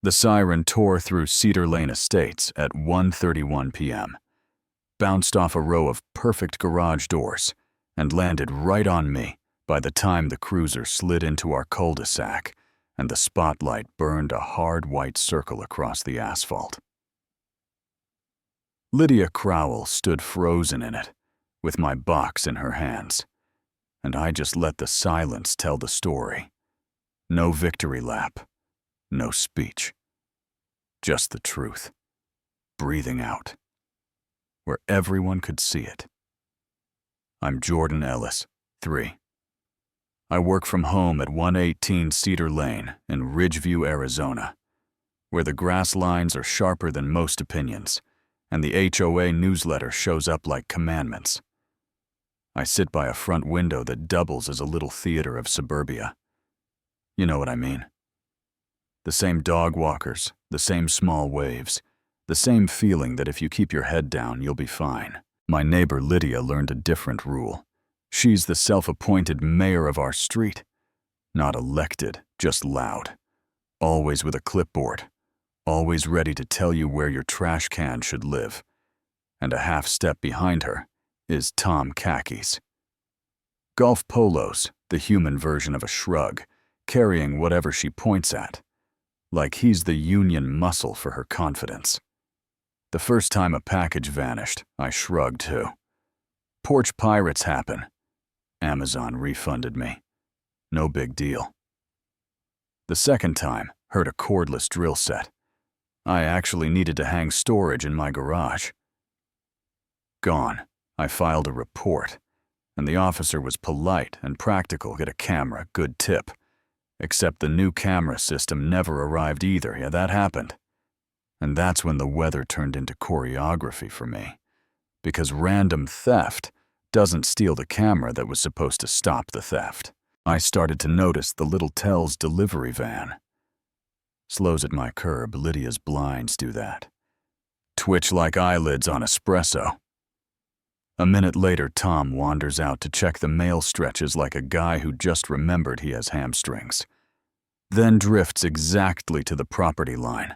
The siren tore through Cedar Lane Estates at 1:31 p.m., bounced off a row of perfect garage doors, and landed right on me by the time the cruiser slid into our cul-de-sac and the spotlight burned a hard white circle across the asphalt. Lydia Crowell stood frozen in it, with my box in her hands, and I just let the silence tell the story. No victory lap, no speech. Just the truth, breathing out, where everyone could see it. I'm Jordan Ellis, 3. I work from home at 118 Cedar Lane in Ridgeview, Arizona, where the grass lines are sharper than most opinions, and the HOA newsletter shows up like commandments. I sit by a front window that doubles as a little theater of suburbia. You know what I mean. The same dog walkers, the same small waves, the same feeling that if you keep your head down, you'll be fine. My neighbor Lydia learned a different rule. She's the self-appointed mayor of our street. Not elected, just loud. Always with a clipboard. Always ready to tell you where your trash can should live. And a half step behind her is Tom Khakis. Golf polos, the human version of a shrug, carrying whatever she points at. Like he's the union muscle for her confidence. The first time a package vanished, I shrugged too. Porch pirates happen. Amazon refunded me. No big deal. The second time, heard a cordless drill set. I actually needed to hang storage in my garage. Gone. I filed a report, and the officer was polite and practical. Get a camera, good tip. Except the new camera system never arrived either. Yeah, that happened. And that's when the weather turned into choreography for me. Because random theft doesn't steal the camera that was supposed to stop the theft. I started to notice the little Tell's delivery van. Slows at my curb, Lydia's blinds do that. Twitch like eyelids on espresso. A minute later, Tom wanders out to check the mail stretches like a guy who just remembered he has hamstrings. Then drifts exactly to the property line.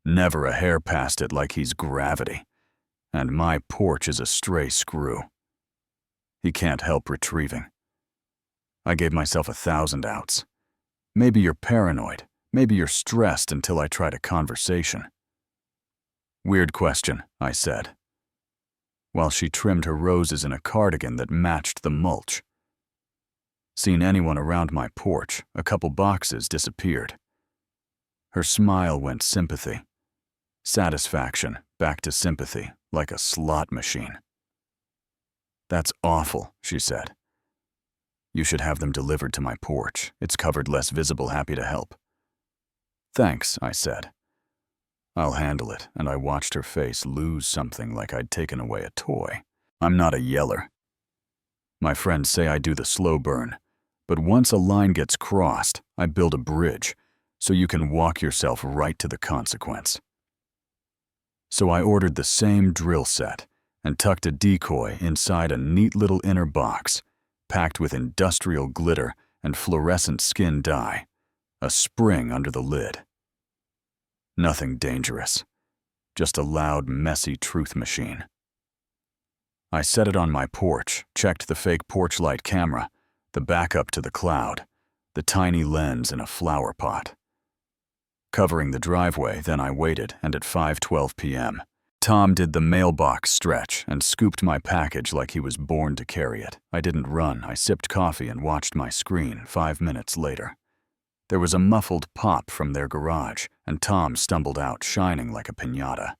Never a hair past it like he's gravity. And my porch is a stray screw. He can't help retrieving. I gave myself 1,000 outs. Maybe you're paranoid. Maybe you're stressed until I tried a conversation. Weird question, I said, while she trimmed her roses in a cardigan that matched the mulch. Seen anyone around my porch, a couple boxes disappeared. Her smile went sympathy. Satisfaction, back to sympathy, like a slot machine. That's awful, she said. You should have them delivered to my porch. It's covered, less visible, happy to help. Thanks, I said. I'll handle it, and I watched her face lose something like I'd taken away a toy. I'm not a yeller. My friends say I do the slow burn, but once a line gets crossed, I build a bridge, so you can walk yourself right to the consequence. So I ordered the same drill set and tucked a decoy inside a neat little inner box, packed with industrial glitter and fluorescent skin dye, a spring under the lid. Nothing dangerous, just a loud, messy truth machine. I set it on my porch, checked the fake porch light camera, the backup to the cloud, the tiny lens in a flower pot. Covering the driveway, then I waited, and at 5:12 p.m., Tom did the mailbox stretch and scooped my package like he was born to carry it. I didn't run. I sipped coffee and watched my screen. 5 minutes later, there was a muffled pop from their garage, and Tom stumbled out, shining like a piñata.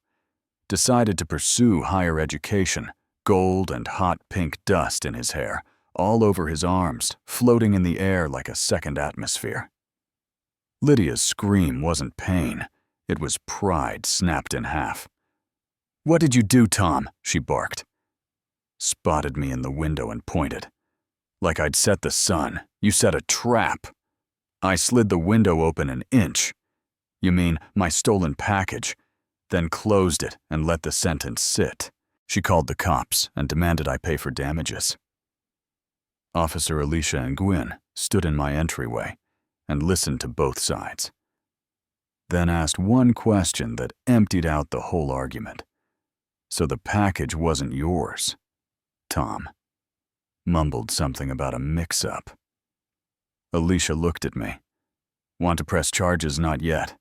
Decided to pursue higher education, gold and hot pink dust in his hair, all over his arms, floating in the air like a second atmosphere. Lydia's scream wasn't pain. It was pride snapped in half. "What did you do, Tom?" she barked. Spotted me in the window and pointed. "Like I'd set the sun. You set a trap." I slid the window open an inch. "You mean my stolen package?" Then closed it and let the sentence sit. She called the cops and demanded I pay for damages. Officer Alicia and Gwyn stood in my entryway and listened to both sides. then asked one question that emptied out the whole argument. "So the package wasn't yours?" Tom mumbled something about a mix-up. Alicia looked at me. "Want to press charges? Not yet,"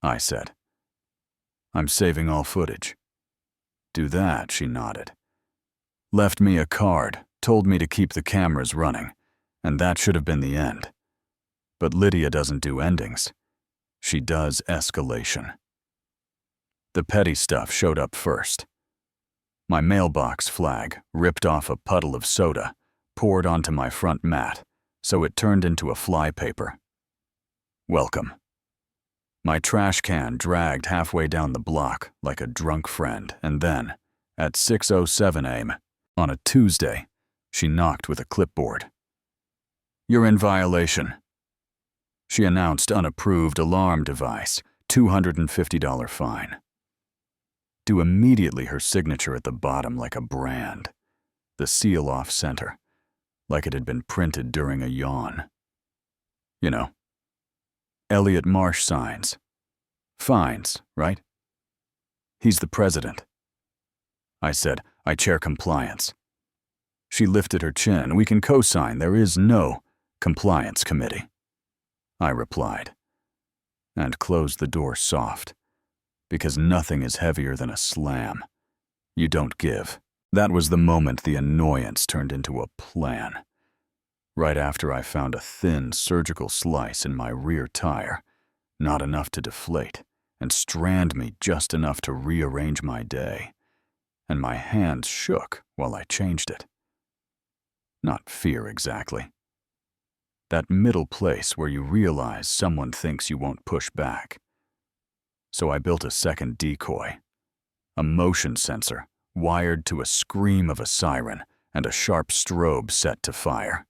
I said. "I'm saving all footage." "Do that," she nodded. "Left me a card, told me to keep the cameras running, and that should have been the end. But Lydia doesn't do endings. She does escalation." The petty stuff showed up first. My mailbox flag ripped off a puddle of soda, poured onto my front mat, so it turned into a flypaper. "Welcome." My trash can dragged halfway down the block like a drunk friend, and then, at 6:07 a.m. on a Tuesday, she knocked with a clipboard. "You're in violation." She announced unapproved alarm device, $250 fine. Do immediately her signature at the bottom like a brand, the seal off center, like it had been printed during a yawn. You know, Elliot Marsh signs. Fines, right? "He's the president." I said, "I chair compliance." She lifted her chin. "We can co-sign. There is no compliance committee," I replied, and closed the door soft, because nothing is heavier than a slam. You don't give. That was the moment the annoyance turned into a plan. Right after I found a thin surgical slice in my rear tire, not enough to deflate, and strand me just enough to rearrange my day, and my hands shook while I changed it. Not fear exactly. That middle place where you realize someone thinks you won't push back. So I built a second decoy, a motion sensor wired to a scream of a siren and a sharp strobe set to fire.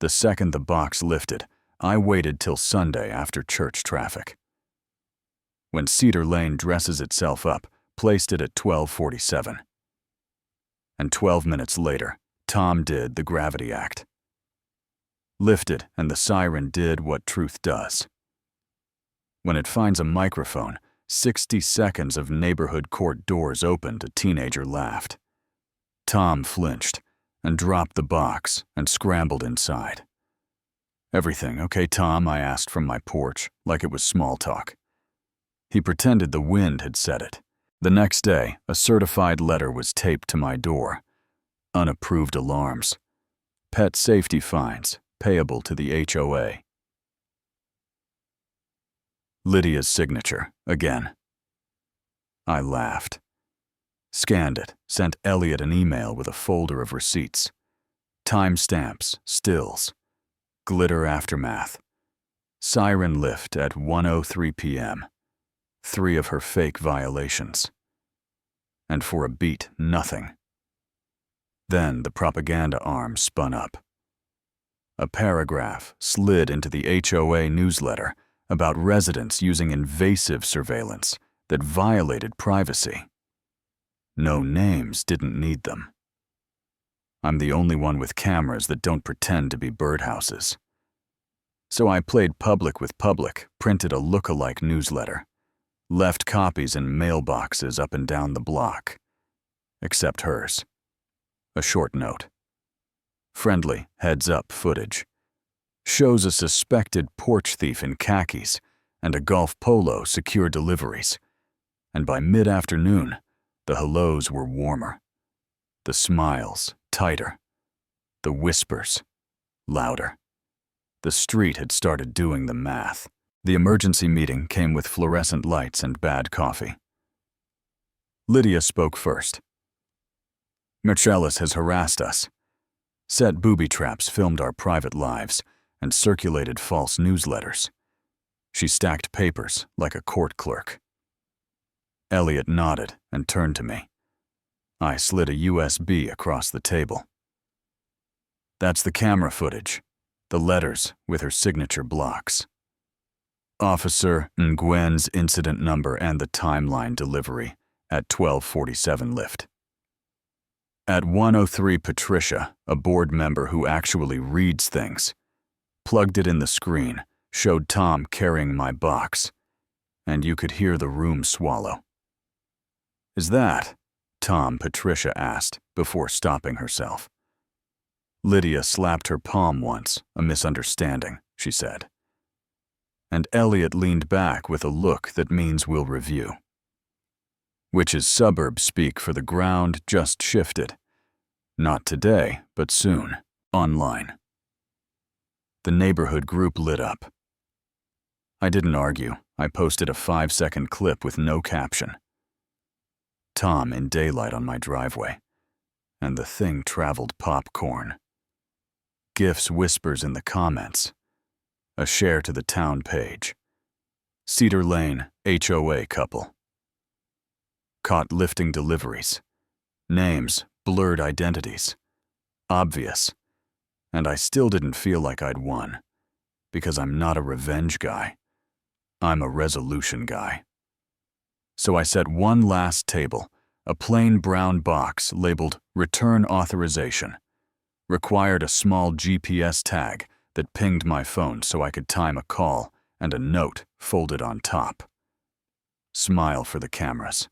The second the box lifted, I waited till Sunday after church traffic. When Cedar Lane dresses itself up, placed it at 12:47. And 12 minutes later, Tom did the gravity act. Lifted, and the siren did what truth does. When it finds a microphone, 60 seconds of neighborhood court doors opened, a teenager laughed. Tom flinched and dropped the box and scrambled inside. "Everything okay, Tom?" I asked from my porch, like it was small talk. He pretended the wind had said it. The next day, a certified letter was taped to my door. Unapproved alarms. Pet safety fines, payable to the HOA. Lydia's signature, again. I laughed. Scanned it, sent Elliot an email with a folder of receipts. Timestamps, stills. Glitter aftermath. Siren lift at 1:03 p.m. 3 of her fake violations. And for a beat, nothing. Then the propaganda arm spun up. A paragraph slid into the HOA newsletter about residents using invasive surveillance that violated privacy. No names didn't need them. I'm the only one with cameras that don't pretend to be birdhouses. So I played public with public, printed a look-alike newsletter, left copies in mailboxes up and down the block, except hers. A short note. Friendly heads-up footage. Shows a suspected porch thief in khakis and a golf polo secure deliveries. And by mid-afternoon, the hellos were warmer. The smiles tighter. The whispers louder. The street had started doing the math. The emergency meeting came with fluorescent lights and bad coffee. Lydia spoke first. "Marcellus has harassed us. Set booby traps, filmed our private lives, and circulated false newsletters. She stacked papers like a court clerk." Elliot nodded and turned to me. I slid a USB across the table. "That's the camera footage, the letters with her signature blocks. Officer Nguyen's incident number and the timeline delivery at 12:47 lift. At 1:03, Patricia, a board member who actually reads things, plugged it in the screen showed Tom carrying my box, and you could hear the room swallow. "Is that?" Patricia asked before stopping herself. "Lydia slapped her palm once, a misunderstanding," she said. And Elliot leaned back with a look that means we'll review. Which is suburb speak for the ground just shifted. Not today, but soon, online. The neighborhood group lit up. I didn't argue. I posted a 5-second clip with no caption. Tom in daylight on my driveway, and the thing traveled popcorn. GIFs whispers in the comments. A share to the town page. Cedar Lane, HOA couple. Caught lifting deliveries. Names, blurred identities. Obvious. And I still didn't feel like I'd won. Because I'm not a revenge guy. I'm a resolution guy. So I set one last table, a plain brown box labeled Return Authorization. Required a small GPS tag that pinged my phone so I could time a call, and a note folded on top. Smile for the cameras.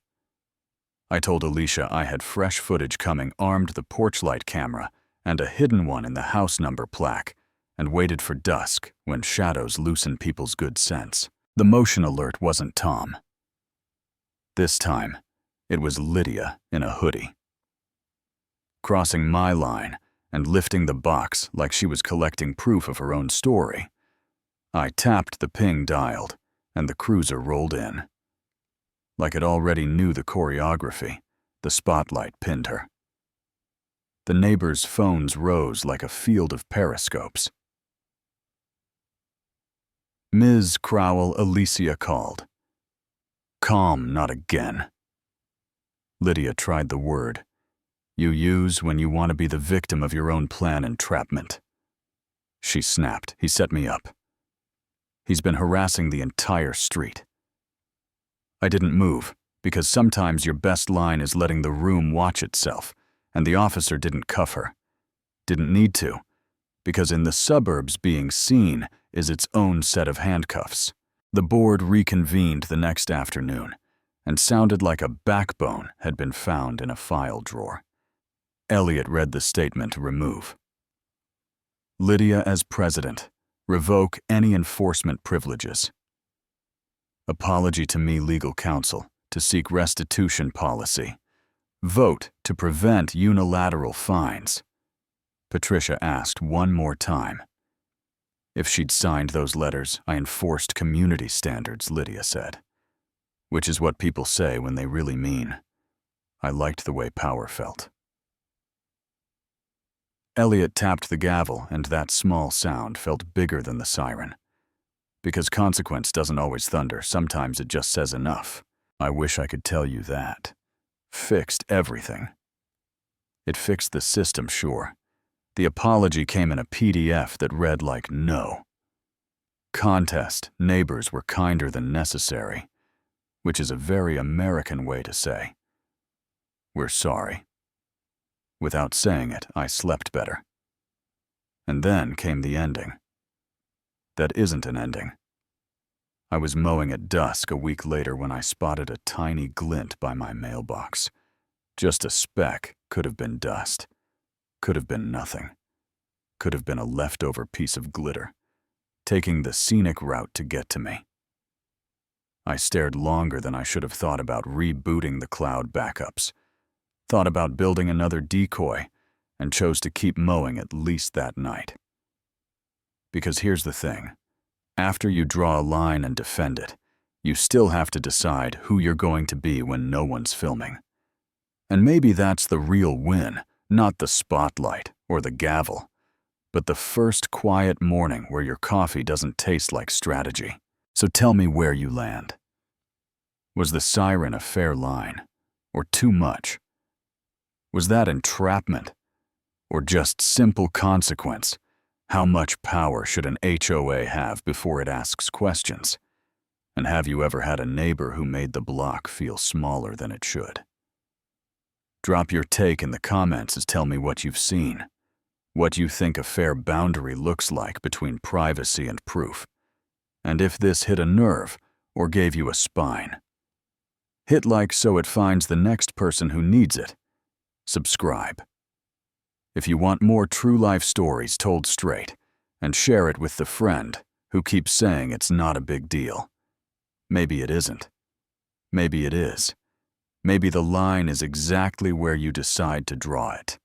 I told Alicia I had fresh footage coming, armed the porch light camera and a hidden one in the house number plaque, and waited for dusk when shadows loosen people's good sense. The motion alert wasn't Tom. This time, it was Lydia in a hoodie. Crossing my line and lifting the box like she was collecting proof of her own story, I tapped the ping dialed, and the cruiser rolled in. Like it already knew the choreography, the spotlight pinned her. The neighbors' phones rose like a field of periscopes. Ms. Crowell, Alicia called. Calm, not again. Lydia tried the word you use when you want to be the victim of your own plan entrapment. She snapped. He set me up. He's been harassing the entire street. I didn't move, because sometimes your best line is letting the room watch itself, and the officer didn't cuff her. Didn't need to, because in the suburbs being seen is its own set of handcuffs. The board reconvened the next afternoon, and sounded like a backbone had been found in a file drawer. Elliot read the statement to remove. Lydia as president. Revoke any enforcement privileges. Apology to me, legal counsel, to seek restitution policy. Vote to prevent unilateral fines. Patricia asked one more time. If she'd signed those letters, I enforced community standards, Lydia said. Which is what people say when they really mean. I liked the way power felt. Elliot tapped the gavel, and that small sound felt bigger than the siren. Because consequence doesn't always thunder, sometimes it just says enough. I wish I could tell you that. Fixed everything. It fixed the system, sure. The apology came in a PDF that read like no. Contest, neighbors were kinder than necessary, which is a very American way to say, we're sorry. Without saying it, I slept better. And then came the ending. That isn't an ending. I was mowing at dusk a week later when I spotted a tiny glint by my mailbox. Just a speck, could have been dust. Could have been nothing. Could have been a leftover piece of glitter, taking the scenic route to get to me. I stared longer than I should have thought about rebooting the cloud backups. Thought about building another decoy, and chose to keep mowing at least that night. Because here's the thing. After you draw a line and defend it, you still have to decide who you're going to be when no one's filming. And maybe that's the real win, not the spotlight or the gavel, but the first quiet morning where your coffee doesn't taste like strategy. So tell me where you land. Was the siren a fair line, or too much? Was that entrapment, or just simple consequence? How much power should an HOA have before it asks questions? And have you ever had a neighbor who made the block feel smaller than it should? Drop your take in the comments and tell me what you've seen, what you think a fair boundary looks like between privacy and proof. and if this hit a nerve or gave you a spine. Hit like so it finds the next person who needs it. Subscribe. If you want more true life stories told straight, and share it with the friend who keeps saying it's not a big deal. Maybe it isn't. Maybe it is. Maybe the line is exactly where you decide to draw it.